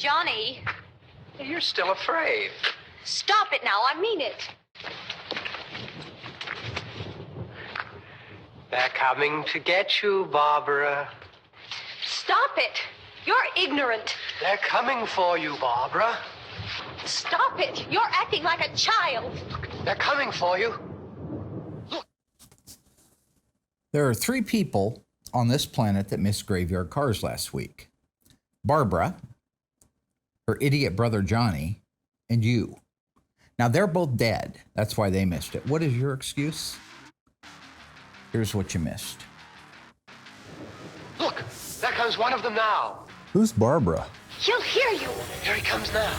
Johnny. You're still afraid. Stop it now, I mean it. They're coming to get you, Barbara. Stop it. You're ignorant. They're coming for you, Barbara. Stop it. You're acting like a child. They're coming for you. Look. There are 3 people on this planet that missed graveyard cars last week. Barbara, her idiot brother Johnny, and you. Now they're both dead. That's why they missed it. What is your excuse? Here's what you missed. Look, there comes one of them now. Who's Barbara? He'll hear you. Here he comes now.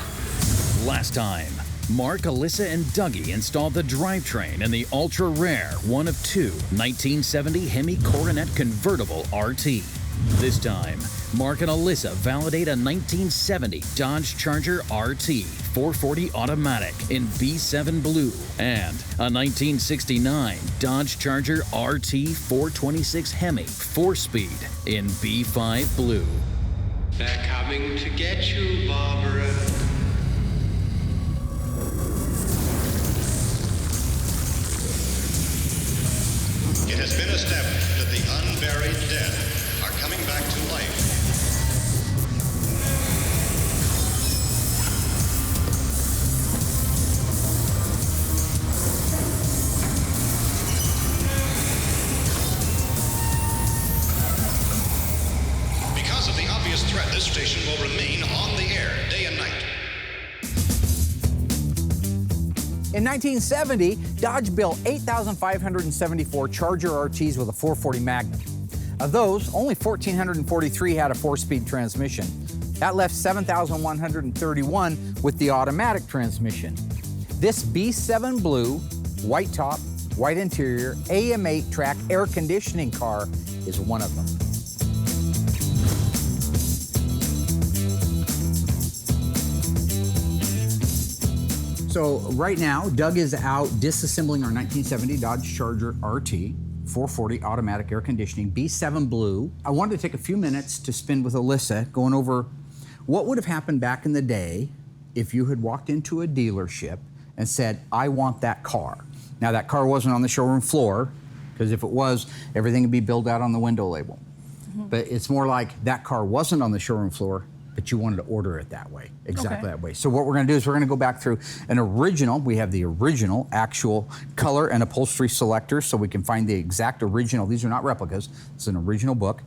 Last time, Mark, Alyssa, and Dougie installed the drivetrain in the ultra-rare, one of 2, 1970 Hemi Coronet Convertible RT. This time, Mark and Alyssa validate a 1970 Dodge Charger RT 440 automatic in B7 blue and a 1969 Dodge Charger RT 426 Hemi 4-speed in B5 blue. They're coming to get you, Barbara. It has been established that the unburied dead are coming back to life. Because of the obvious threat, this station will remain on the air day and night. In 1970, Dodge built 8,574 Charger RTs with a 440 Magnum. Of those, only 1,443 had a 4-speed transmission. That left 7,131 with the automatic transmission. This B7 blue, white top, white interior, AM8 track air conditioning car is one of them. So right now, Doug is out disassembling our 1970 Dodge Charger RT, 440 automatic air conditioning, B7 blue. I wanted to take a few minutes to spend with Alyssa going over what would have happened back in the day if you had walked into a dealership and said, I want that car. Now that car wasn't on the showroom floor, because if it was, everything would be billed out on the window label. But it's more like that car wasn't on the showroom floor, but you wanted to order it that way, exactly that way. So what we're gonna do is we're gonna go back through an original. We have the original actual color and upholstery selectors, so we can find the exact original. These are not replicas, it's an original book.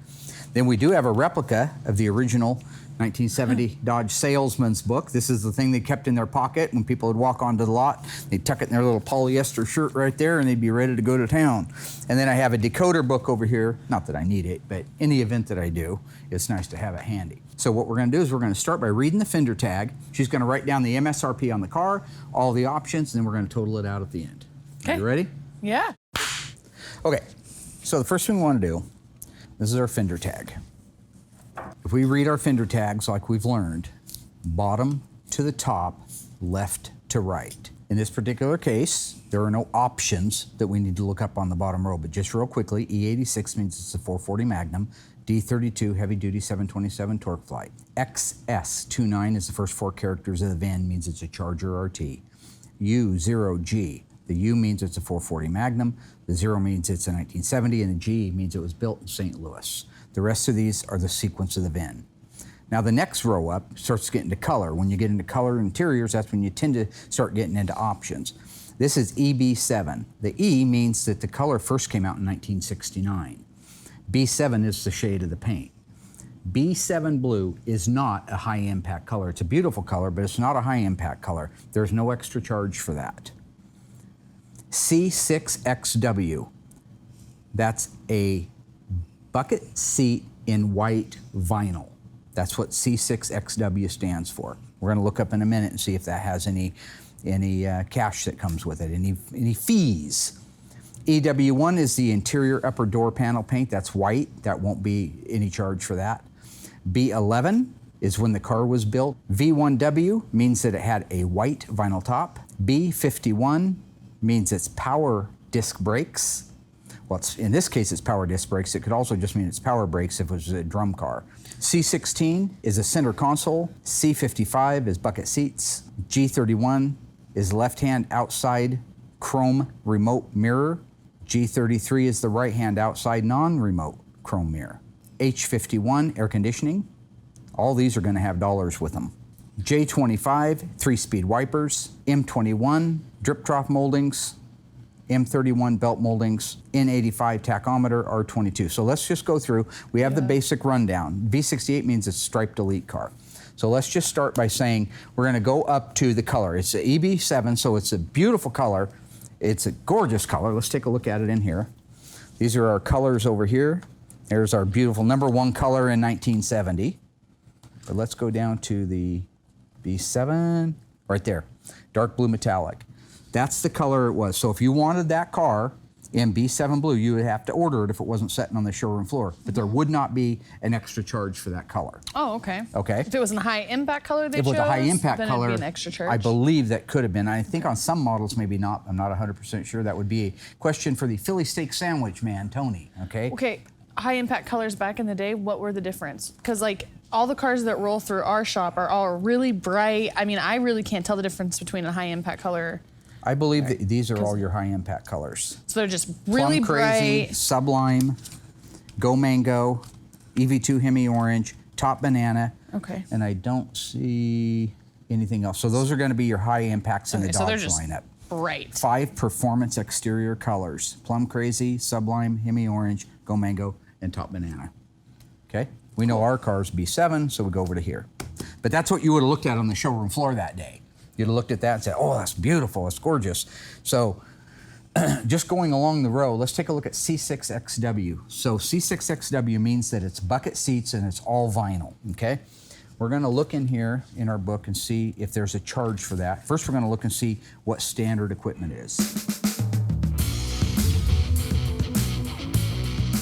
Then we do have a replica of the original 1970 Dodge Salesman's book. This is the thing they kept in their pocket when people would walk onto the lot. They'd tuck it in their little polyester shirt right there and they'd be ready to go to town. And then I have a decoder book over here. Not that I need it, but in the event that I do, it's nice to have it handy. So what we're gonna do is we're gonna start by reading the Fender Tag. She's gonna write down the MSRP on the car, all the options, and then we're gonna total it out at the end. Okay. You ready? Yeah. Okay, so the first thing we wanna do, this is our Fender Tag. If we read our Fender tags like we've learned, bottom to the top, left to right. In this particular case, there are no options that we need to look up on the bottom row, but just real quickly, E86 means it's a 440 Magnum, D32 heavy duty 727 torque flight. XS29 is the first 4 characters of the VIN, means it's a Charger RT. U0G, the U means it's a 440 Magnum, the 0 means it's a 1970, and the G means it was built in St. Louis. The rest of these are the sequence of the VIN. Now the next row up starts getting to color. When you get into color interiors, that's when you tend to start getting into options. This is EB7. The E means that the color first came out in 1969. B7 is the shade of the paint. B7 blue is not a high impact color. It's a beautiful color, but it's not a high impact color. There's no extra charge for that. C6XW, that's a bucket seat in white vinyl. That's what C6XW stands for. We're gonna look up in a minute and see if that has any cash that comes with it, any fees. EW1 is the interior upper door panel paint. That's white. That won't be any charge for that. B11 is when the car was built. V1W means that it had a white vinyl top. B51 means it's power disc brakes. Well, in this case, it's power disc brakes. It could also just mean it's power brakes if it was a drum car. C16 is a center console. C55 is bucket seats. G31 is left-hand outside chrome remote mirror. G33 is the right-hand outside non-remote chrome mirror. H51 air conditioning. All these are going to have dollars with them. J25, 3-speed wipers. M21, drip trough moldings. M31 belt moldings. N85 tachometer, R22. So let's just go through. We have the basic rundown. V68 means it's a striped elite car. So let's just start by saying we're going to go up to the color. It's an EB7, so it's a beautiful color. It's a gorgeous color. Let's take a look at it in here. These are our colors over here. There's our beautiful #1 color in 1970. But let's go down to the B7, right there, dark blue metallic. That's the color it was. So if you wanted that car in B7 blue, you would have to order it if it wasn't sitting on the showroom floor. But there would not be an extra charge for that color. Oh, okay. Okay. If it was in the high impact color they chose, if it was a high impact then color, it'd be an extra charge. I believe that could have been. I think on some models, maybe not. I'm not 100% sure. That would be a question for the Philly steak sandwich man, Tony. Okay. Okay. High impact colors back in the day, what were the difference? Because like all the cars that roll through our shop are all really bright. I mean, I really can't tell the difference between a high impact color. I believe that these are all your high impact colors. So they're just really Plum Crazy, bright. Sublime, Go Mango, EV2 Hemi Orange, Top Banana. Okay. And I don't see anything else. So those are going to be your high impacts in the so they're Dodge just lineup. bright. 5 performance exterior colors: Plum Crazy, Sublime, Hemi Orange, Go Mango, and Top Banana. Okay? We know our car's B7, so we go over to here. But that's what you would have looked at on the showroom floor that day. You'd have looked at that and said, oh, that's beautiful, it's gorgeous. So just going along the row, let's take a look at C6XW. So C6XW means that it's bucket seats and it's all vinyl, okay? We're gonna look in here in our book and see if there's a charge for that. First, we're gonna look and see what standard equipment is.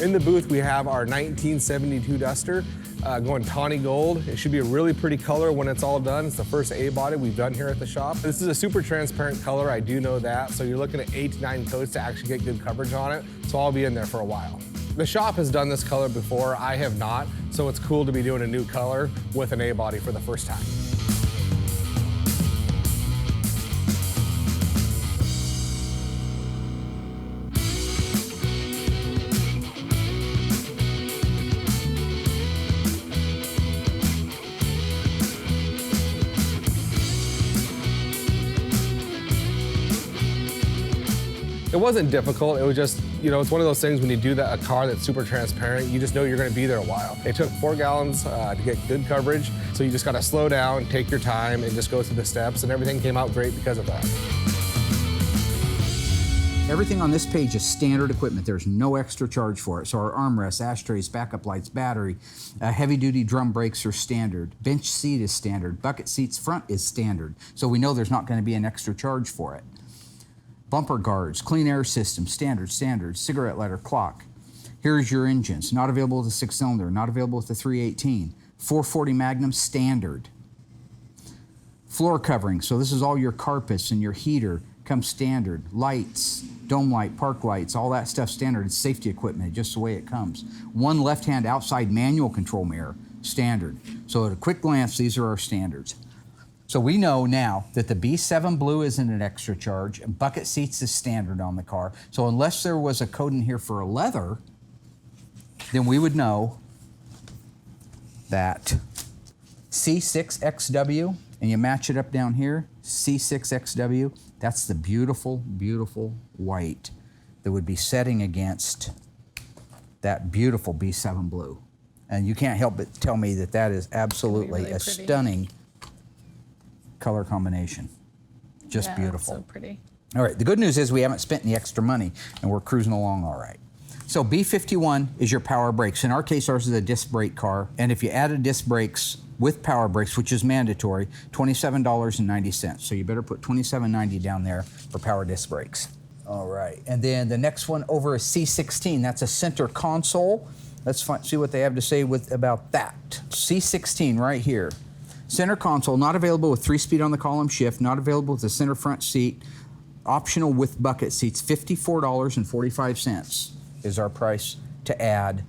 In the booth, we have our 1972 Duster going tawny gold. It should be a really pretty color when it's all done. It's the first A-body we've done here at the shop. This is a super transparent color, I do know that. So you're looking at 8 to 9 coats to actually get good coverage on it. So I'll be in there for a while. The shop has done this color before, I have not. So it's cool to be doing a new color with an A-body for the first time. It wasn't difficult, it was just, you know, it's one of those things when you do that, a car that's super transparent, you just know you're gonna be there a while. It took 4 gallons to get good coverage, so you just gotta slow down, take your time, and just go through the steps, and everything came out great because of that. Everything on this page is standard equipment. There's no extra charge for it. So our armrests, ashtrays, backup lights, battery, heavy-duty drum brakes are standard. Bench seat is standard. Bucket seats front is standard. So we know there's not gonna be an extra charge for it. Bumper guards, clean air system, standard, cigarette lighter, clock. Here's your engines. Not available with a 6-cylinder, not available with a 318. 440 Magnum, standard. Floor covering, so this is all your carpets and your heater, comes standard. Lights, dome light, park lights, all that stuff standard. It's safety equipment, just the way it comes. 1 left-hand outside manual control mirror, standard. So at a quick glance, these are our standards. So we know now that the B7 Blue isn't an extra charge, and bucket seats is standard on the car. So unless there was a code in here for a leather, then we would know that C6XW, and you match it up down here, C6XW, that's the beautiful, beautiful white that would be setting against that beautiful B7 Blue. And you can't help but tell me that that is absolutely really a pretty. stunning color combination. Just Yeah, beautiful. so pretty. All right, the good news is we haven't spent any extra money and we're cruising along all right. So B51 is your power brakes. In our case, ours is a disc brake car. And if you added disc brakes with power brakes, which is mandatory, $27.90. So you better put $27.90 down there for power disc brakes. All right, and then the next one over is C16. That's a center console. Let's see what they have to say about that. C16 right here. Center console, not available with 3-speed on the column shift, not available with the center front seat, optional with bucket seats, $54.45. is our price to add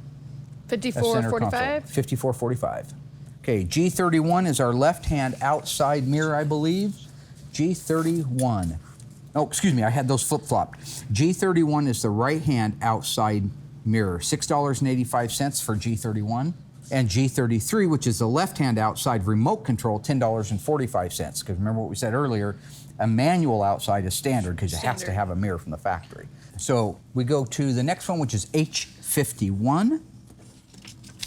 a center console. $54.45. $54.45. Okay, G31 is our left-hand outside mirror, I believe. G31. Oh, excuse me, I had those flip-flopped. G31 is the right-hand outside mirror, $6.85 for G31. And G33, which is the left-hand outside remote control, $10.45. Because remember what we said earlier, a manual outside is standard because it has to have a mirror from the factory. So we go to the next one, which is H51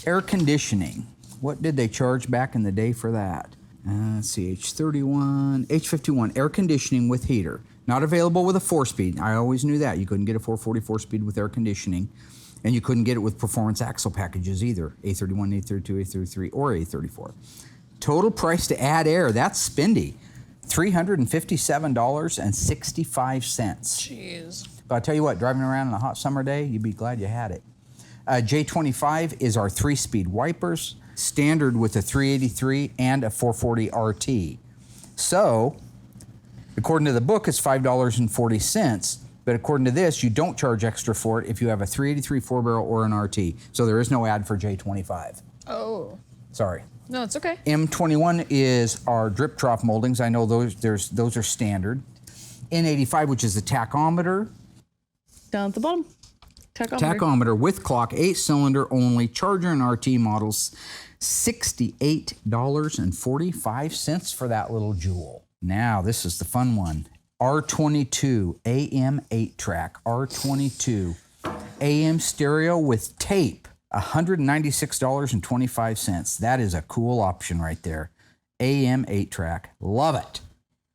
Air Conditioning. What did they charge back in the day for that? Let's see, H51 Air Conditioning with heater. Not available with a 4-speed. I always knew that. You couldn't get a 444 speed with air conditioning, and you couldn't get it with performance axle packages either. A31, A32, A33, or A34. Total price to add air, that's spendy. $357.65. Jeez. But I'll tell you what, driving around on a hot summer day, you'd be glad you had it. J25 is our 3-speed wipers, standard with a 383 and a 440 RT. So, according to the book, it's $5.40, but according to this, you don't charge extra for it if you have a 383 4-barrel or an RT. So there is no ad for J25. Oh. Sorry. No, it's okay. M21 is our drip trough moldings. I know those are standard. N85, which is the tachometer. Down at the bottom. Tachometer with clock, 8-cylinder only, Charger and RT models, $68.45 for that little jewel. Now, this is the fun one. R22 AM 8-track, R22 AM stereo with tape, $196.25. That is a cool option right there. AM 8-track, love it.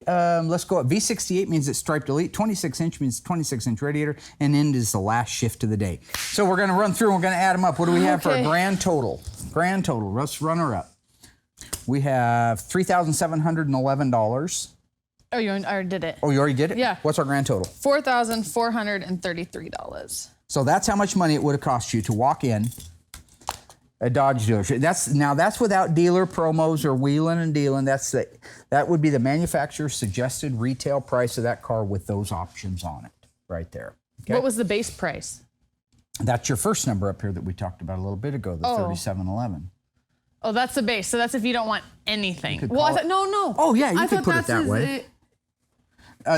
Let's go up. V68 means it's striped elite. 26-inch means 26-inch radiator. And end is the last shift of the day. So we're going to run through and we're going to add them up. What do we have for a grand total? Grand total. Let's run her up. We have $3,711. Oh, you already did it. Oh, you already did it? Yeah. What's our grand total? $4,433. So that's how much money it would have cost you to walk in a Dodge dealership. That's without dealer promos or wheeling and dealing. That would be the manufacturer's suggested retail price of that car with those options on it, right there. Okay? What was the base price? That's your first number up here that we talked about a little bit ago, the 3711. Oh, that's the base. So that's if you don't want anything. Well, I thought no. Oh yeah, you I could thought put it that way.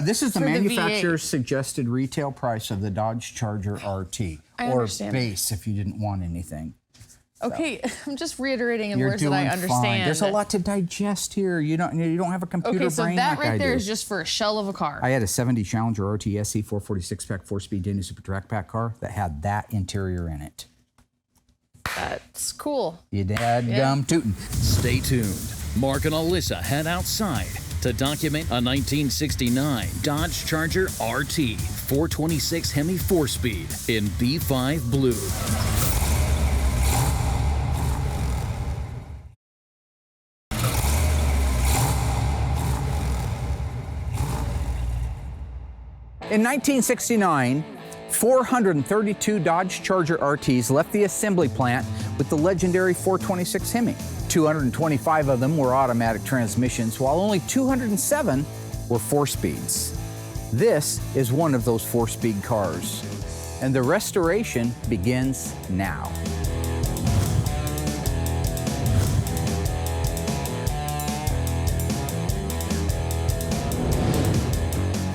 This is the for the manufacturer's suggested retail price of the Dodge Charger RT, I or understand. base if you didn't want anything. Okay, I'm just reiterating in You're words that doing I understand. fine. There's a lot to digest here. You don't have a computer Okay, so brain that like right I there do. is just for a shell of a car. I had a 70 Challenger RT SE 446 pack 4-speed Dana Super Track Pack car that had that interior in it. That's cool. You dadgum tootin'. Stay tuned. Mark and Alyssa head outside to document a 1969 Dodge Charger RT 426 Hemi 4-speed in B5 blue. In 1969, 432 Dodge Charger RTs left the assembly plant with the legendary 426 Hemi. 225 of them were automatic transmissions, while only 207 were 4-speeds. This is one of those 4-speed cars, and the restoration begins now.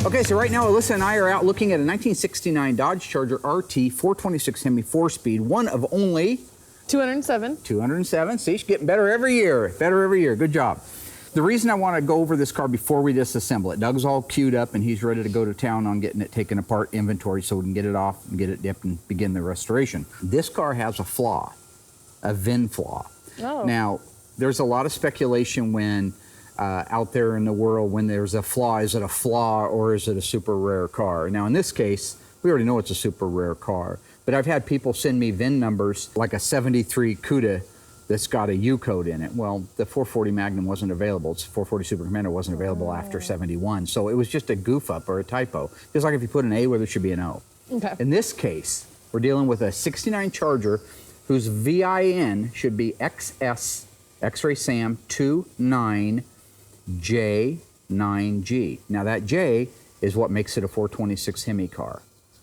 Okay, so right now Alyssa and I are out looking at a 1969 Dodge Charger RT 426 Hemi 4-speed, one of only 207. 207. See, she's getting better every year. Better every year. Good job. The reason I want to go over this car before we disassemble it, Doug's all queued up and he's ready to go to town on getting it taken apart, inventory, so we can get it off and get it dipped and begin the restoration. This car has a flaw, a VIN flaw. Oh. Now, there's a lot of speculation when out there in the world when there's a flaw. Is it a flaw or is it a super rare car? Now, in this case, we already know it's a super rare car, but I've had people send me VIN numbers like a 73 Cuda that's got a U code in it. Well, the 440 Magnum wasn't available. It's 440 Super Commander wasn't available after 71. So it was just a goof up or a typo. Just like if you put an A where there should be an O. Okay. In this case, we're dealing with a 69 Charger whose VIN should be XS X-Ray Sam 29J9G. Now that J is what makes it a 426 Hemi car.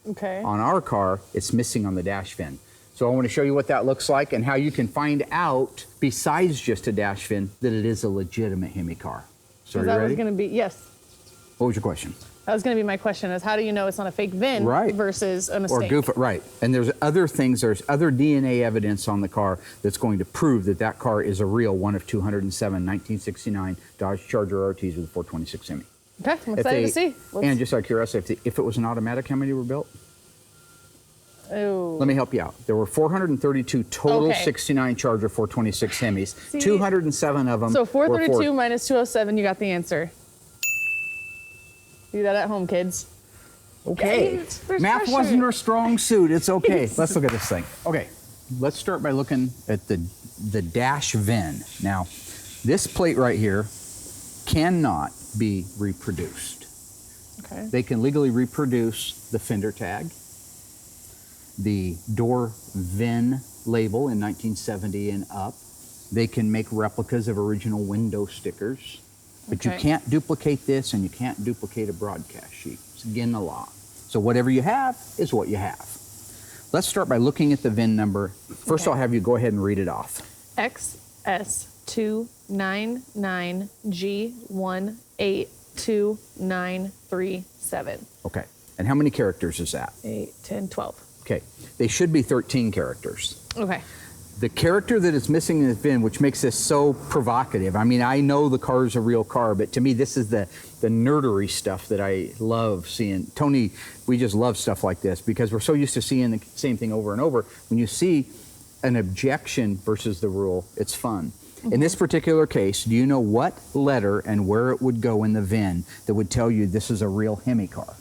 Okay. On our car, it's missing on the dash fin. So I want to show you what that looks like and how you can find out, besides just a dash fin, that it is a legitimate Hemi car. So are you that ready? was going to be, yes. What was your question? That was going to be my question, is how do you know it's not a fake VIN versus a mistake? Or goof it, right. And there's other things, there's other DNA evidence on the car that's going to prove that that car is a real one of 207 1969 Dodge Charger RTs with a 426 Hemi. Okay, I'm excited to see. And just out of curiosity, if it was an automatic, how many were built? Oh. Let me help you out. There were 432 total 69 Charger 426 Hemis. See? 207 of them. So 432 minus 207, you got the answer. Do that at home, kids. Okay. There's Math pressure. wasn't her strong suit. It's okay. Let's look at this thing. Okay. Let's start by looking at the dash VIN. Now, this plate right here cannot be reproduced. Okay. They can legally reproduce the Fender Tag, the door VIN label in 1970 and up. They can make replicas of original window stickers. But you can't duplicate this, and you can't duplicate a broadcast sheet. It's again the law. So whatever you have is what you have. Let's start by looking at the VIN number. First, I'll have you go ahead and read it off. XS299G182937. Okay. And how many characters is that? 8, 10, 12. Okay. They should be 13 characters. Okay. The character that is missing in the VIN, which makes this so provocative. I mean, I know the car is a real car, but to me, this is the nerdery stuff that I love seeing. Tony, we just love stuff like this because we're so used to seeing the same thing over and over. When you see an objection versus the rule, it's fun. In this particular case, do you know what letter and where it would go in the VIN that would tell you this is a real Hemi car?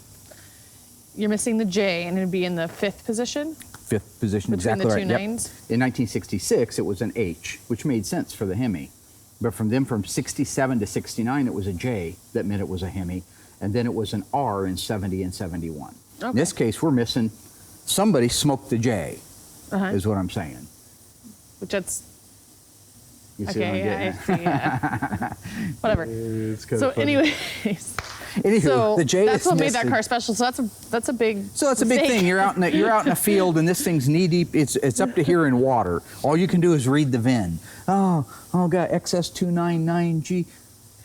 You're missing the J, and it'd be in the 5th position? 5th position, Between exactly the right. two nines? In 1966, it was an H, which made sense for the Hemi. But from 67 to 69, it was a J that meant it was a Hemi. And then it was an R in 70 and 71. Okay. In this case, we're missing, somebody smoked the J, is what I'm saying. Which that's... You see what I'm Okay, getting yeah, at? I see, yeah. Whatever. So anyways... Anywho, So the J that's is what made that missing. car special. So that's a big. So that's a big thing. You're out in a field and this thing's knee deep. It's up to here in water. All you can do is read the VIN. Oh God, XS299G,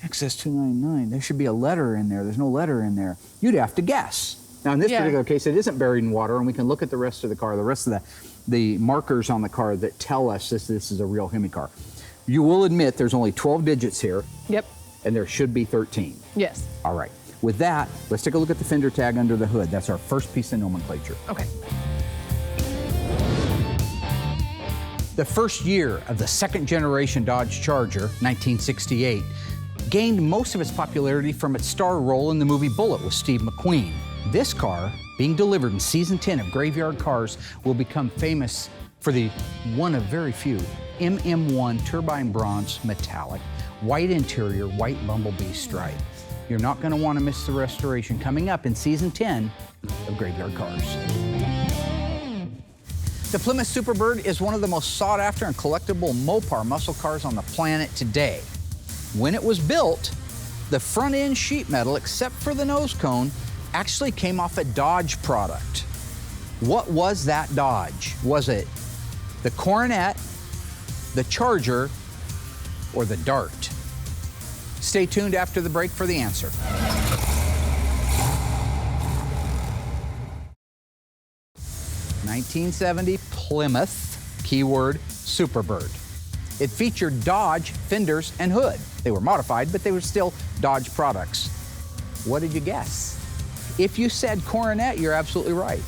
XS299. There should be a letter in there. There's no letter in there. You'd have to guess. Now in this particular case, it isn't buried in water, and we can look at the rest of the car, the rest of the markers on the car that tell us this is a real Hemi car. You will admit there's only 12 digits here. Yep. And there should be 13. Yes. All right. With that, let's take a look at the Fender Tag under the hood. That's our first piece of nomenclature. Okay. The first year of the second generation Dodge Charger, 1968, gained most of its popularity from its star role in the movie Bullitt with Steve McQueen. This car, being delivered in season 10 of Graveyard Cars, will become famous for the one of very few MM1 turbine bronze metallic, white interior, white bumblebee stripe. You're not going to want to miss the restoration coming up in season 10 of Graveyard Cars. The Plymouth Superbird is one of the most sought after and collectible Mopar muscle cars on the planet today. When it was built, the front end sheet metal, except for the nose cone, actually came off a Dodge product. What was that Dodge? Was it the Coronet, the Charger, or the Dart? Stay tuned after the break for the answer. 1970 Plymouth, keyword Superbird. It featured Dodge fenders and hood. They were modified, but they were still Dodge products. What did you guess? If you said Coronet, you're absolutely right.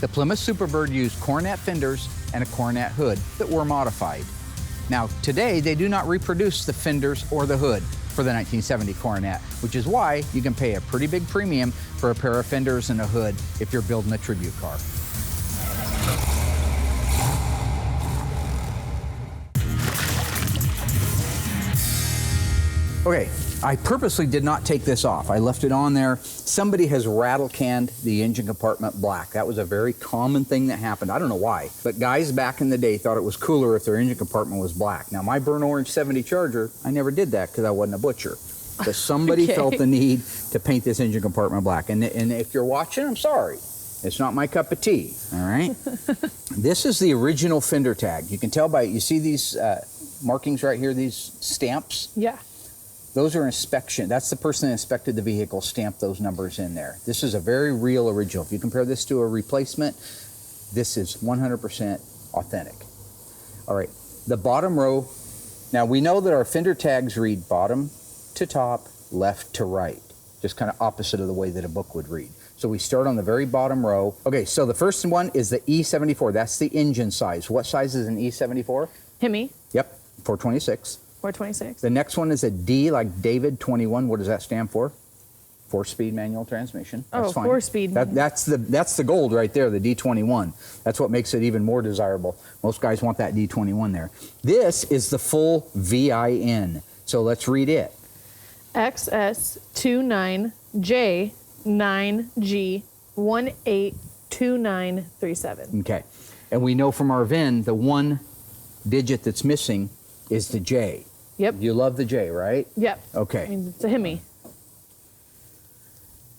The Plymouth Superbird used Coronet fenders and a Coronet hood that were modified. Now, today, they do not reproduce the fenders or the hood for the 1970 Coronet, which is why you can pay a pretty big premium for a pair of fenders and a hood if you're building a tribute car. Okay, I purposely did not take this off. I left it on there. Somebody has rattle canned the engine compartment black. That was a very common thing that happened. I don't know why, but guys back in the day thought it was cooler if their engine compartment was black. Now my burnt orange 70 Charger, I never did that because I wasn't a butcher. But somebody felt the need to paint this engine compartment black. And if you're watching, I'm sorry. It's not my cup of tea, all right? This is the original Fender Tag. You can tell by, you see these markings right here, these stamps? Yeah. Those are inspection. That's the person that inspected the vehicle, stamped those numbers in there. This is a very real original. If you compare this to a replacement, this is 100% authentic. All right, the bottom row. Now we know that our Fender Tags read bottom to top, left to right, just kind of opposite of the way that a book would read. So we start on the very bottom row. Okay, so the first one is the E74. That's the engine size. What size is an E74? Hemi. Yep, 426. 426. The next one is a D, like David, 21. What does that stand for? 4-speed manual transmission. That's fine. 4-speed. That's the gold right there, the D21. That's what makes it even more desirable. Most guys want that D21 there. This is the full VIN. So let's read it. XS29J9G182937. Okay. And we know from our VIN, the one digit that's missing is the J. Yep. You love the J, right? Yep. Okay. I mean, it's a Hemi.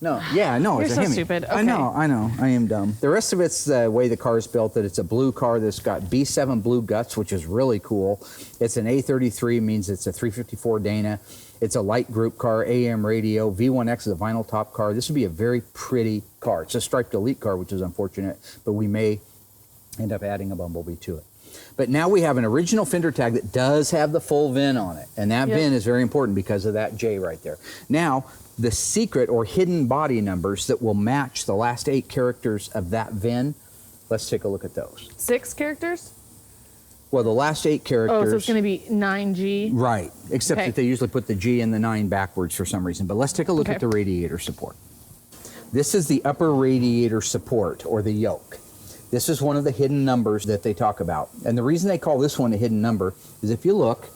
No, yeah, no, it's You're a so Hemi. stupid. Okay. I know, I am dumb. The rest of it's the way the car's built, that it's a blue car that's got B7 blue guts, which is really cool. It's an A33, means it's a 354 Dana. It's a light group car, AM radio. V1X is a vinyl top car. This would be a very pretty car. It's a striped elite car, which is unfortunate, but we may end up adding a Bumblebee to it. But now we have an original Fender Tag that does have the full VIN on it. And that VIN is very important because of that J right there. Now, the secret or hidden body numbers that will match the last 8 characters of that VIN, let's take a look at those. 6 characters? Well, the last 8 characters. Oh, so it's going to be 9G. Right, except that they usually put the G and the 9 backwards for some reason. But let's take a look at the radiator support. This is the upper radiator support, or the yoke. This is one of the hidden numbers that they talk about. And the reason they call this one a hidden number is if you look,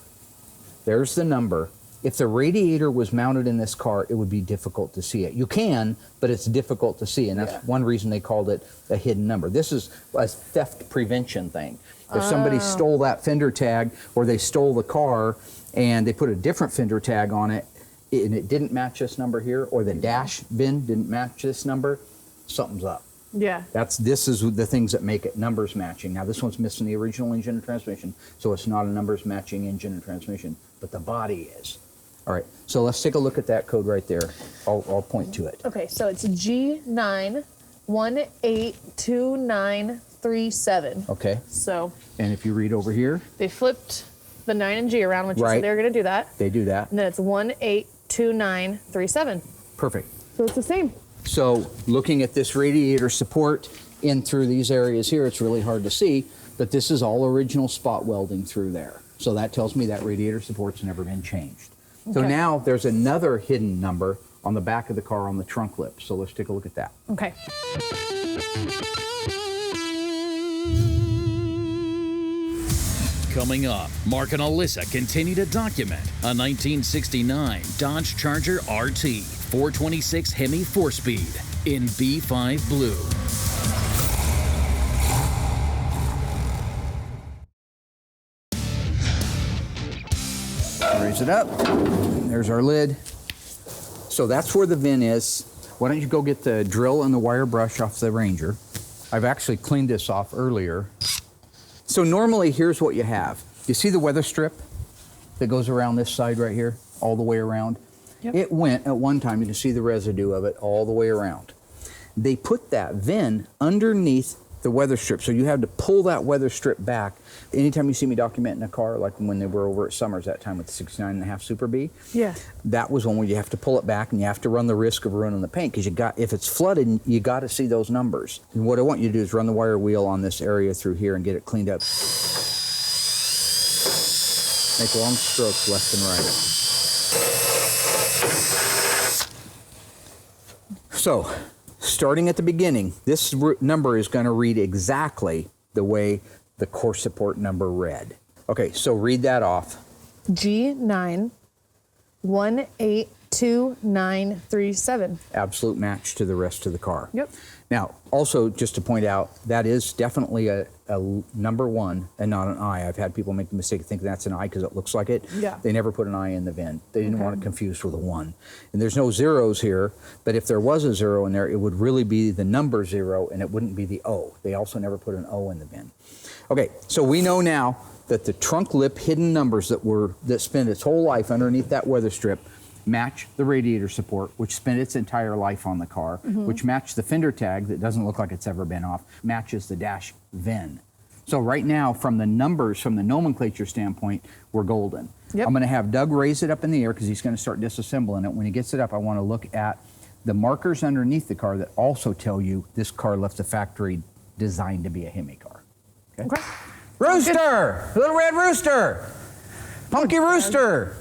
there's the number. If the radiator was mounted in this car, it would be difficult to see it. You can, but it's difficult to see, and that's one reason they called it a hidden number. This is a theft prevention thing. If somebody stole that Fender Tag, or they stole the car and they put a different Fender Tag on it, and it didn't match this number here, or the dash bin didn't match this number, something's up. Yeah. This is the things that make it numbers matching. Now this one's missing the original engine and transmission, so it's not a numbers matching engine and transmission, but the body is. All right, so let's take a look at that code right there. I'll point to it. Okay, so it's G9182937. Okay. So. And if you read over here. They flipped the 9 and G around, which you said they were going to do that. They do that. And then it's 182937. Perfect. So it's the same. So looking at this radiator support in through these areas here, it's really hard to see, but this is all original spot welding through there. So that tells me that radiator support's never been changed. So now there's another hidden number on the back of the car on the trunk lip. So let's take a look at that. Okay. Coming up, Mark and Alyssa continue to document a 1969 Dodge Charger RT 426 Hemi 4-speed in B5 blue. Raise it up. There's our lid. So that's where the VIN is. Why don't you go get the drill and the wire brush off the Ranger. I've actually cleaned this off earlier. So normally, here's what you have. You see the weather strip that goes around this side right here, all the way around? Yep. It went at one time, you can see the residue of it all the way around. They put that VIN underneath the weather strip, so you have to pull that weather strip back. Anytime you see me documenting a car, like when they were over at Summers that time with the 69.5 Super B, that was one where you have to pull it back and you have to run the risk of ruining the paint, because if it's flooded, you got to see those numbers. And what I want you to do is run the wire wheel on this area through here and get it cleaned up. Make long strokes left and right. So, starting at the beginning, this number is going to read exactly the way the core support number read. Okay, so read that off. G9182937. 2937. Absolute match to the rest of the car. Yep. Now, also just to point out, that is definitely a number 1 and not an I. I've had people make the mistake of thinking that's an I because it looks like it. Yeah. They never put an I in the VIN. They didn't want it confused with a 1. And there's no zeros here, but if there was a 0 in there, it would really be the number 0 and it wouldn't be the O. They also never put an O in the VIN. Okay, so we know now that the trunk lip hidden numbers that spend its whole life underneath that weather strip match the radiator support, which spent its entire life on the car, which match the fender tag that doesn't look like it's ever been off, matches the dash VIN. So right now, from the numbers, from the nomenclature standpoint, we're golden. Yep. I'm gonna have Doug raise it up in the air because he's gonna start disassembling it. When he gets it up, I wanna look at the markers underneath the car that also tell you this car left the factory designed to be a Hemi car. Okay. Rooster! Little red rooster! Punky rooster!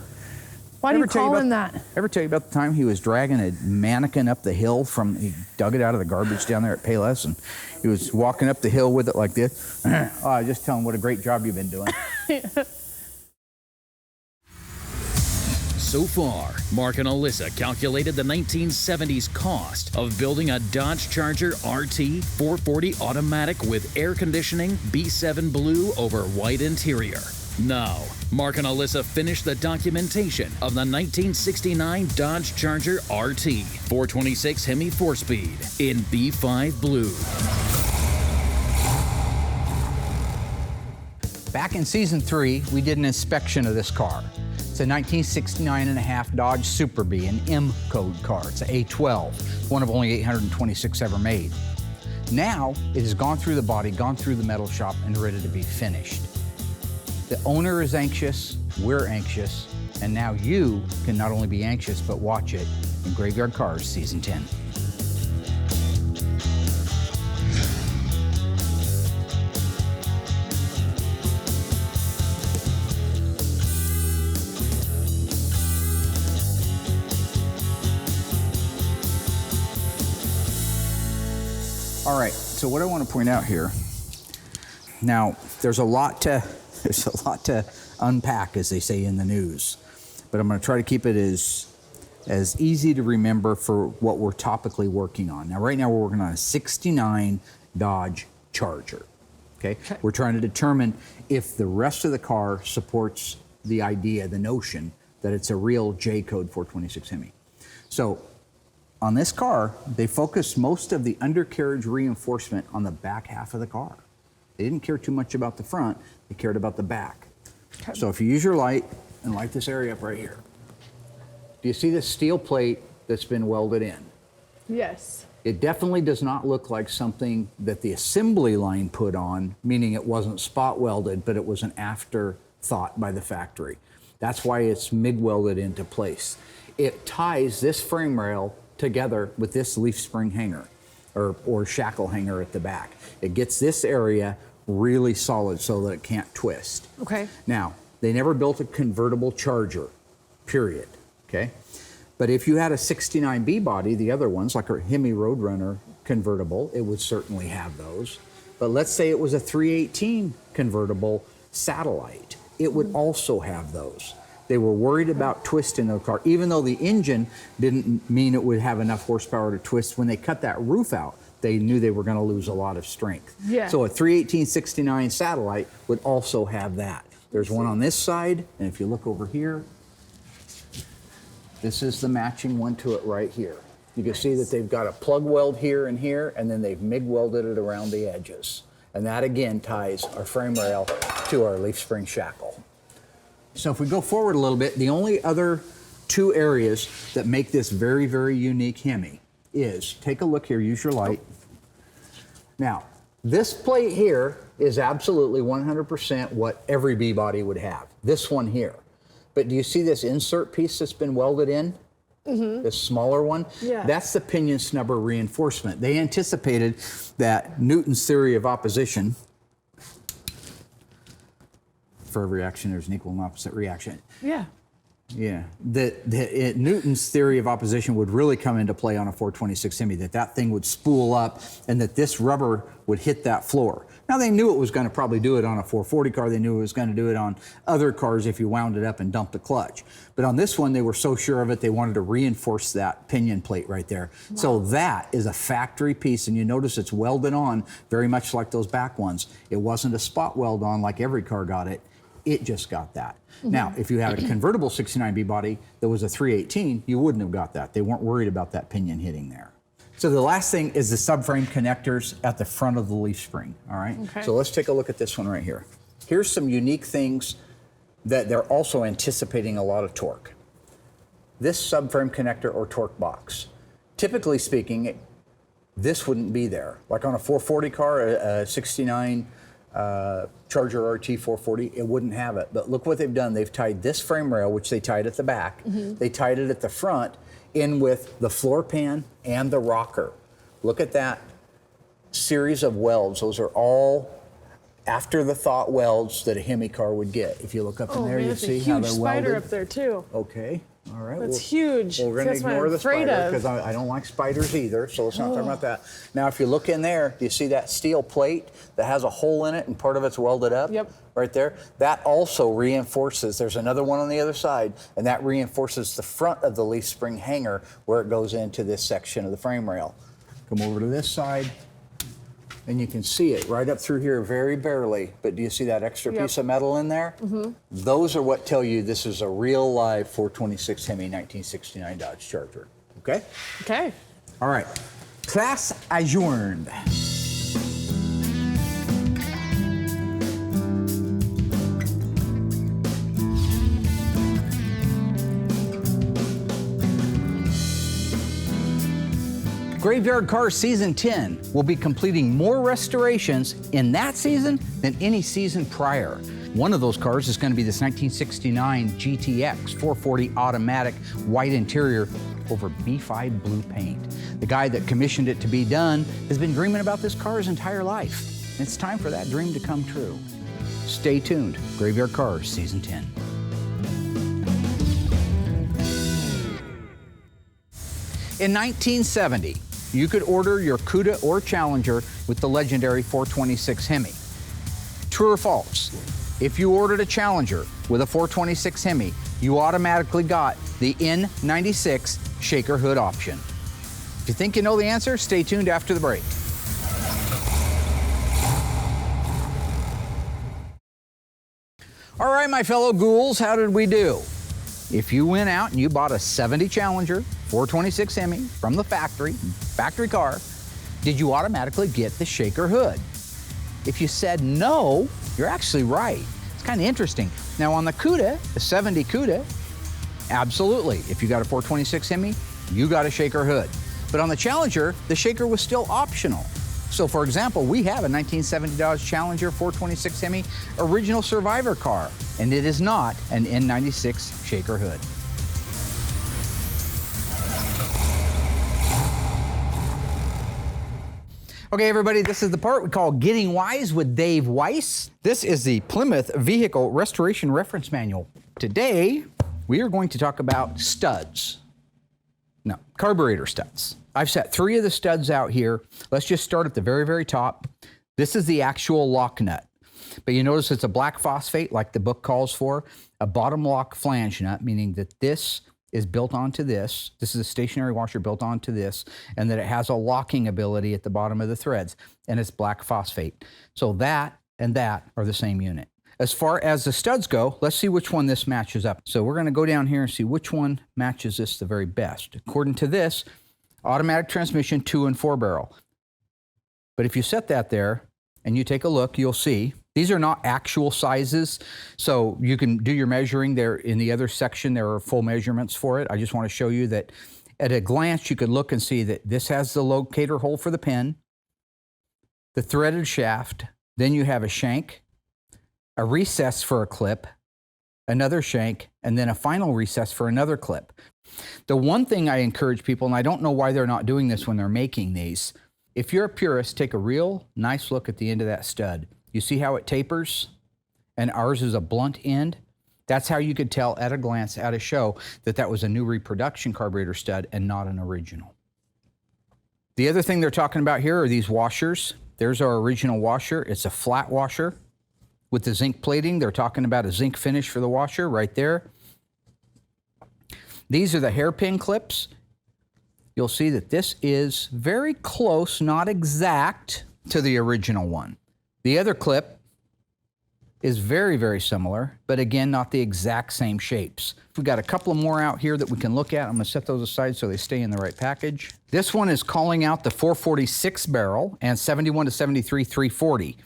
Why do you call him that? Ever tell you about the time he was dragging a mannequin up the hill he dug it out of the garbage down there at Payless, and he was walking up the hill with it like this? Oh, just tell him what a great job you've been doing. So far, Mark and Alyssa calculated the 1970s cost of building a Dodge Charger RT 440 automatic with air conditioning, B7 blue over white interior. Now, Mark and Alyssa finished the documentation of the 1969 Dodge Charger RT 426 Hemi 4-speed in B5 blue. Back in season 3, we did an inspection of this car. It's a 1969.5 Dodge Superbird, an M code car. It's an A12, one of only 826 ever made. Now, it has gone through the body, gone through the metal shop, and ready to be finished. The owner is anxious, we're anxious, and now you can not only be anxious, but watch it in Graveyard Carz Season 10. All right, so what I want to point out here, now there's a lot to unpack, as they say in the news, but I'm going to try to keep it as easy to remember for what we're topically working on. Now, right now we're working on a 69 Dodge Charger, okay? We're trying to determine if the rest of the car supports the idea, the notion that it's a real J code 426 Hemi. So on this car, they focused most of the undercarriage reinforcement on the back half of the car. They didn't care too much about the front, they cared about the back. Okay. So if you use your light and light this area up right here, do you see this steel plate that's been welded in? Yes. It definitely does not look like something that the assembly line put on, meaning it wasn't spot welded, but it was an afterthought by the factory. That's why it's MIG welded into place. It ties this frame rail together with this leaf spring hanger or shackle hanger at the back. It gets this area really solid so that it can't twist. Okay. Now, they never built a convertible Charger, period, okay? But if you had a 69B body, the other ones, like a Hemi Roadrunner convertible, it would certainly have those. But let's say it was a 318 convertible satellite, it would also have those. They were worried about twisting the car, even though the engine didn't mean it would have enough horsepower to twist. When they cut that roof out, they knew they were going to lose a lot of strength. Yeah. So a 318-69 satellite would also have that. There's one on this side, and if you look over here, this is the matching one to it right here. You can see that they've got a plug weld here, and then they've MIG welded it around the edges. And that again ties our frame rail to our leaf spring shackle. So if we go forward a little bit, the only other two areas that make this very, very unique Hemi is, take a look here, use your light. Now, this plate here is absolutely 100% what every B body would have, this one here. But do you see this insert piece that's been welded in? Mm-hmm. This smaller one? Yeah. That's the pinion snubber reinforcement. They anticipated that Newton's theory of opposition, for every action, there's an equal and opposite reaction. Yeah. Yeah, Newton's theory of opposition would really come into play on a 426 Hemi, that thing would spool up and that this rubber would hit that floor. Now they knew it was going to probably do it on a 440 car. They knew it was going to do it on other cars if you wound it up and dumped the clutch. But on this one, they were so sure of it, they wanted to reinforce that pinion plate right there. Wow. So that is a factory piece, and you notice it's welded on very much like those back ones. It wasn't a spot weld on like every car got it. It just got that. Now, if you had a convertible 69B body that was a 318, you wouldn't have got that. They weren't worried about that pinion hitting there. So the last thing is the subframe connectors at the front of the leaf spring, all right? Okay. So let's take a look at this one right here. Here's some unique things that they're also anticipating a lot of torque. This subframe connector or torque box. Typically speaking, this wouldn't be there. Like on a 440 car, a 69 Charger RT 440, it wouldn't have it. But look what they've done. They've tied this frame rail, which they tied at the back. They tied it at the front in with the floor pan and the rocker. Look at that series of welds. Those are all after the thought welds that a Hemi car would get. If you look up in there, you see how they're welded. Huge spider up there too. Okay. All right. That's huge. We're going to ignore the spider because I don't like spiders either, so let's not talk about that. Now, if you look in there, do you see that steel plate that has a hole in it and part of it's welded up? Yep. Right there? That also reinforces. There's another one on the other side, and that reinforces the front of the leaf spring hanger where it goes into this section of the frame rail. Come over to this side, and you can see it right up through here very barely, but do you see that extra piece of metal in there? Those are what tell you this is a real live 426 Hemi 1969 Dodge Charger. Okay? Okay. All right. Class adjourned. Graveyard Carz Season 10 will be completing more restorations in that season than any season prior. One of those cars is going to be this 1969 GTX 440 automatic white interior over B5 blue paint. The guy that commissioned it to be done has been dreaming about this car his entire life. It's time for that dream to come true. Stay tuned. Graveyard Carz Season 10. In 1970, you could order your Cuda or Challenger with the legendary 426 Hemi. True or false? If you ordered a Challenger with a 426 Hemi, you automatically got the N96 shaker hood option. If you think you know the answer, stay tuned after the break. All right, my fellow ghouls, how did we do? If you went out and you bought a 70 Challenger 426 Hemi from the factory car, did you automatically get the shaker hood? If you said no, you're actually right. It's kind of interesting. Now on the Cuda, the 70 Cuda, absolutely. If you got a 426 Hemi, you got a shaker hood. But on the Challenger, the shaker was still optional. So for example, we have a 1970 Dodge Challenger 426 Hemi original Survivor car, and it is not an N96 shaker hood. Okay, everybody, this is the part we call Getting Wise with Dave Weiss. This is the Plymouth Vehicle Restoration Reference Manual. Today, we are going to talk about studs. No, carburetor studs. I've set 3 of the studs out here. Let's just start at the very, very top. This is the actual lock nut. But you notice it's a black phosphate, like the book calls for, a bottom lock flange nut, meaning that this is built onto this. This is a stationary washer built onto this, and that it has a locking ability at the bottom of the threads, and it's black phosphate. So that and that are the same unit. As far as the studs go, let's see which one this matches up. So we're gonna go down here and see which one matches this the very best. According to this, automatic transmission 2 and 4 barrel. But if you set that there and you take a look, you'll see these are not actual sizes, so you can do your measuring there. In the other section, there are full measurements for it. I just want to show you that at a glance, you could look and see that this has the locator hole for the pin, the threaded shaft, then you have a shank, a recess for a clip, another shank, and then a final recess for another clip. The one thing I encourage people, and I don't know why they're not doing this when they're making these, if you're a purist, take a real nice look at the end of that stud. You see how it tapers? And ours is a blunt end. That's how you could tell at a glance at a show that that was a new reproduction carburetor stud and not an original. The other thing they're talking about here are these washers. There's our original washer. It's a flat washer with the zinc plating. They're talking about a zinc finish for the washer right there. These are the hairpin clips. You'll see that this is very close, not exact, to the original one. The other clip is very, very similar, but again, not the exact same shapes. We've got a couple of more out here that we can look at. I'm gonna set those aside so they stay in the right package. This one is calling out the 446 barrel and 71 to 73 340.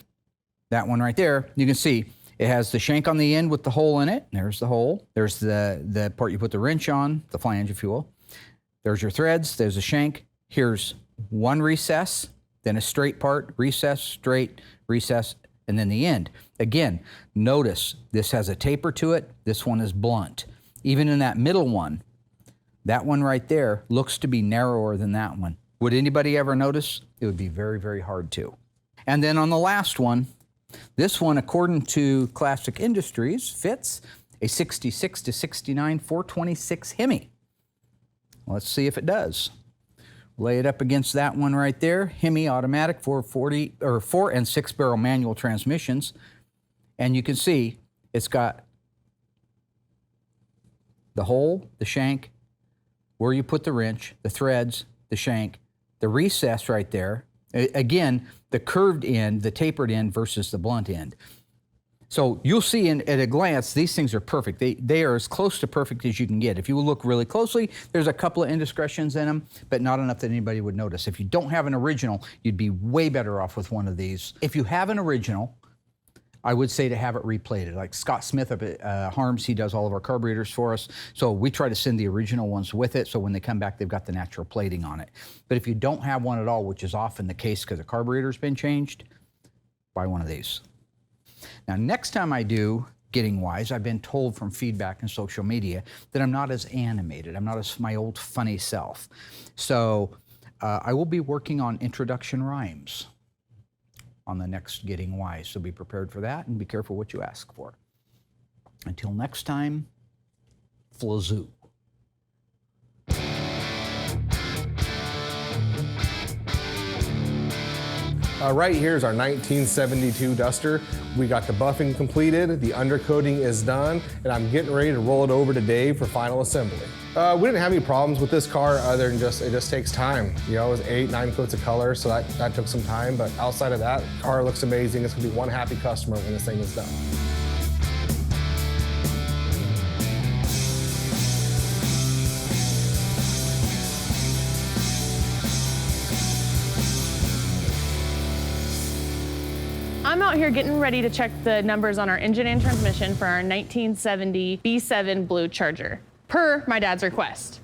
That one right there, you can see it has the shank on the end with the hole in it. There's the hole. There's the part you put the wrench on, the flange, if you will. There's your threads, there's a shank. Here's one recess, then a straight part, recess, straight, recess, and then the end. Again, notice this has a taper to it. This one is blunt. Even in that middle one, that one right there looks to be narrower than that one. Would anybody ever notice? It would be very, very hard to. And then on the last one, this one, according to Classic Industries, fits a 66 to 69 426 Hemi. Let's see if it does. Lay it up against that one right there. Hemi automatic 440 or 4 and 6 barrel manual transmissions. And you can see it's got the hole, the shank, where you put the wrench, the threads, the shank, the recess right there. Again, the curved end, the tapered end versus the blunt end. So you'll see at a glance, these things are perfect. They are as close to perfect as you can get. If you look really closely, there's a couple of indiscretions in them, but not enough that anybody would notice. If you don't have an original, you'd be way better off with one of these. If you have an original, I would say to have it replated. Like Scott Smith up at Harms, he does all of our carburetors for us. So we try to send the original ones with it, so when they come back, they've got the natural plating on it. But if you don't have one at all, which is often the case because the carburetor's been changed, buy one of these. Now, next time I do Getting Wise, I've been told from feedback and social media that I'm not as animated. I'm not as my old funny self. So I will be working on introduction rhymes on the next Getting Wise. So be prepared for that and be careful what you ask for. Until next time, Flazoo. Right here is our 1972 Duster. We got the buffing completed, the undercoating is done, and I'm getting ready to roll it over to Dave for final assembly. We didn't have any problems with this car other than it just takes time. You know, it was 8-9 coats of color, so that took some time, but outside of that, the car looks amazing. It's gonna be one happy customer when this thing is done. I'm out here getting ready to check the numbers on our engine and transmission for our 1970 B7 Blue Charger, per my dad's request.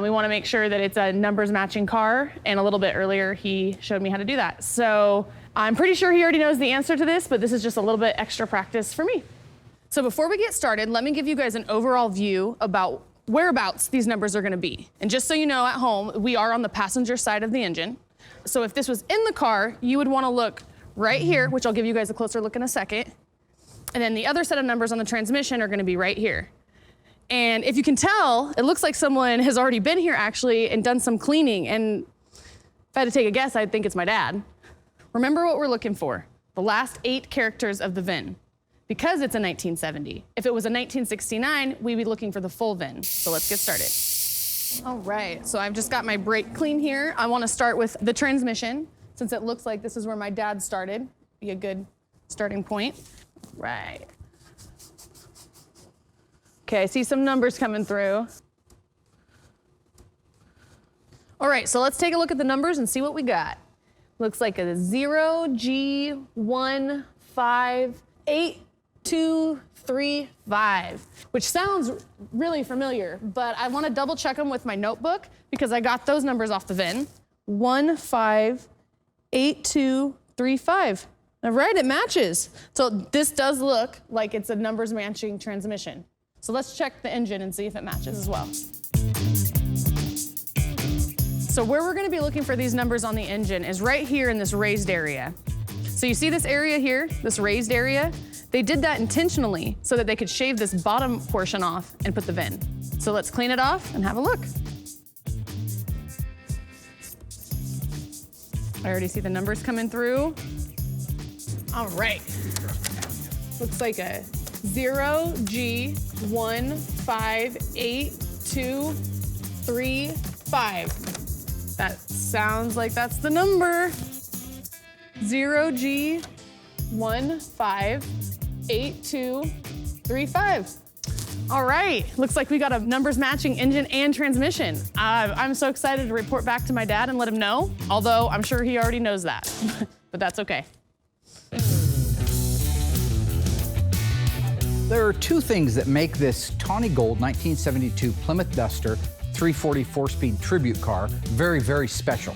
We want to make sure that it's a numbers matching car, and a little bit earlier he showed me how to do that. So I'm pretty sure he already knows the answer to this, but this is just a little bit extra practice for me. So before we get started, let me give you guys an overall view about whereabouts these numbers are going to be. And just so you know, at home, we are on the passenger side of the engine. So if this was in the car, you would want to look right here, which I'll give you guys a closer look in a second. And then the other set of numbers on the transmission are gonna be right here. And if you can tell, it looks like someone has already been here actually and done some cleaning. And if I had to take a guess, I'd think it's my dad. Remember what we're looking for, the last 8 characters of the VIN, because it's a 1970. If it was a 1969, we'd be looking for the full VIN. So let's get started. All right, so I've just got my brake clean here. I wanna start with the transmission, since it looks like this is where my dad started. Be a good starting point. Right. Okay, I see some numbers coming through. All right, so let's take a look at the numbers and see what we got. Looks like a 0G158235, which sounds really familiar, but I want to double check them with my notebook because I got those numbers off the VIN. 158235. All right, it matches. So this does look like it's a numbers matching transmission. So let's check the engine and see if it matches as well. So where we're gonna be looking for these numbers on the engine is right here in this raised area. So you see this area here, this raised area? They did that intentionally so that they could shave this bottom portion off and put the VIN. So let's clean it off and have a look. I already see the numbers coming through. All right. Looks like a 0G158235. That sounds like that's the number. 0G158235. All right, looks like we got a numbers matching engine and transmission. I'm so excited to report back to my dad and let him know, although I'm sure he already knows that, but that's okay. There are two things that make this tawny gold 1972 Plymouth Duster 340 4-speed tribute car very, very special.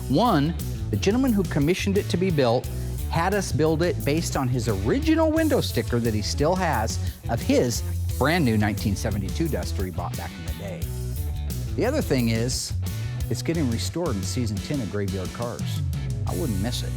One, the gentleman who commissioned it to be built had us build it based on his original window sticker that he still has of his brand new 1972 Duster he bought back in the day. The other thing is, it's getting restored in season 10 of Graveyard Cars. I wouldn't miss it.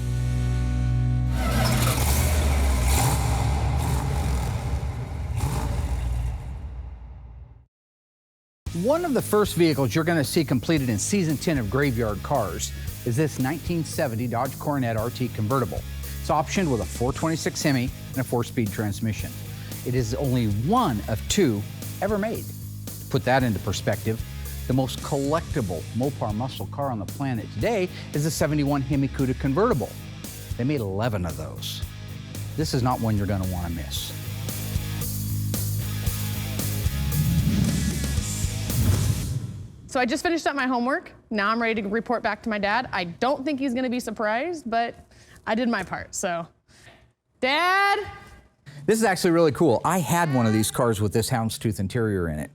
One of the first vehicles you're going to see completed in season 10 of Graveyard Cars is this 1970 Dodge Coronet RT convertible. It's optioned with a 426 Hemi and a 4-speed transmission. It is only one of two ever made. To put that into perspective, the most collectible Mopar muscle car on the planet today is the 71 Hemi Cuda convertible. They made 11 of those. This is not one you're going to want to miss. So I just finished up my homework. Now I'm ready to report back to my dad. I don't think he's gonna be surprised, but I did my part, so. Dad? This is actually really cool. I had one of these cars with this houndstooth interior in it.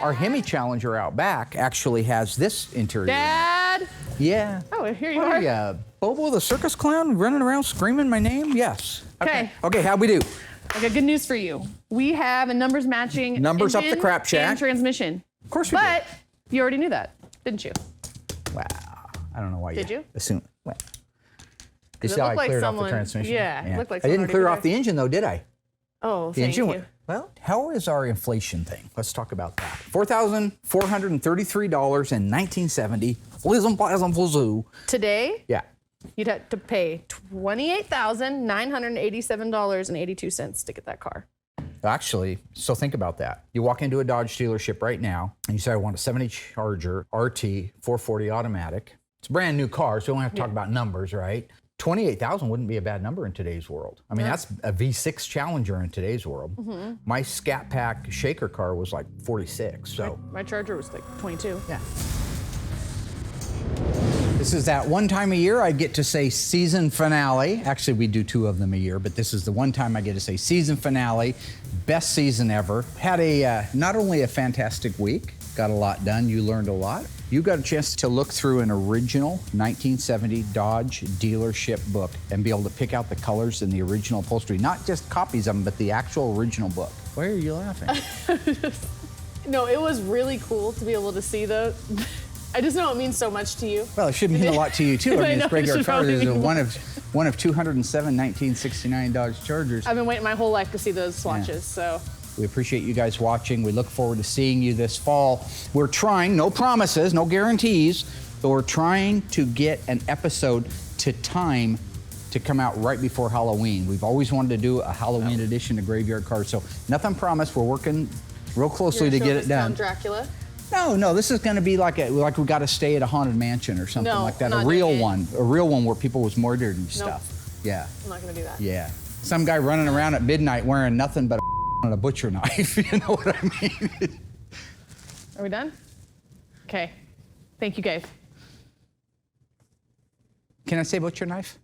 Our Hemi Challenger out back actually has this interior. Dad? Yeah. Oh, here you What are. you, Bobo the circus clown running around screaming my name? Yes. Okay. Okay, how'd we do? I got good news for you. We have a numbers matching Numbers up the engine crap shack. and transmission. Of course we But you already knew that, didn't you? did. Wow. I don't know why Did you? assume. Well, you it see how I looked like cleared off someone- the transmission? yeah, it looked like I didn't someone clear already off the engine though, did I? Oh, The thank engine you. went, well, how is our inflation thing? Let's talk about that. $4,433 in 1970. Lism plasm zoo. Today, Yeah. you'd have to pay $28,987.82 to get that car. Actually, so think about that. You walk into a Dodge dealership right now and you say, I want a 70 Charger RT 440 automatic. It's a brand new car, so we don't have to talk about numbers, right? 28,000 wouldn't be a bad number in today's world. I mean, that's a V6 Challenger in today's world. My Scat Pack shaker car was like 46, so. My Charger was like 22. Yeah. This is that one time a year I get to say season finale. Actually, we do two of them a year, but this is the one time I get to say season finale. Best season ever. Had a not only a fantastic week, got a lot done, you learned a lot. You got a chance to look through an original 1970 Dodge dealership book and be able to pick out the colors in the original upholstery. Not just copies of them, but the actual original book. Why are you laughing? No, it was really cool to be able to see those. I just know it means so much to you. Well, it should mean a lot to you too. I I mean, know, it's Graveyard it should Cars probably is mean one of 207 1969 Dodge Chargers. I've been waiting my whole life to see those swatches, so. We appreciate you guys watching. We look forward to seeing you this fall. We're trying, no promises, no guarantees, but we're trying to get an episode to time to come out right before Halloween. We've always wanted to do a Halloween edition of Graveyard Cars, so nothing promised. We're working real closely to get it done. Dracula. No, this is going to be like we got to stay at a haunted mansion or something No, like that. not A real doing it. one where people was murdered and stuff. Yeah, I'm not gonna do that. yeah. Some guy running around at midnight wearing nothing but a butcher knife. You know what I mean? Are we done? Okay. Thank you, guys. Can I say butcher knife?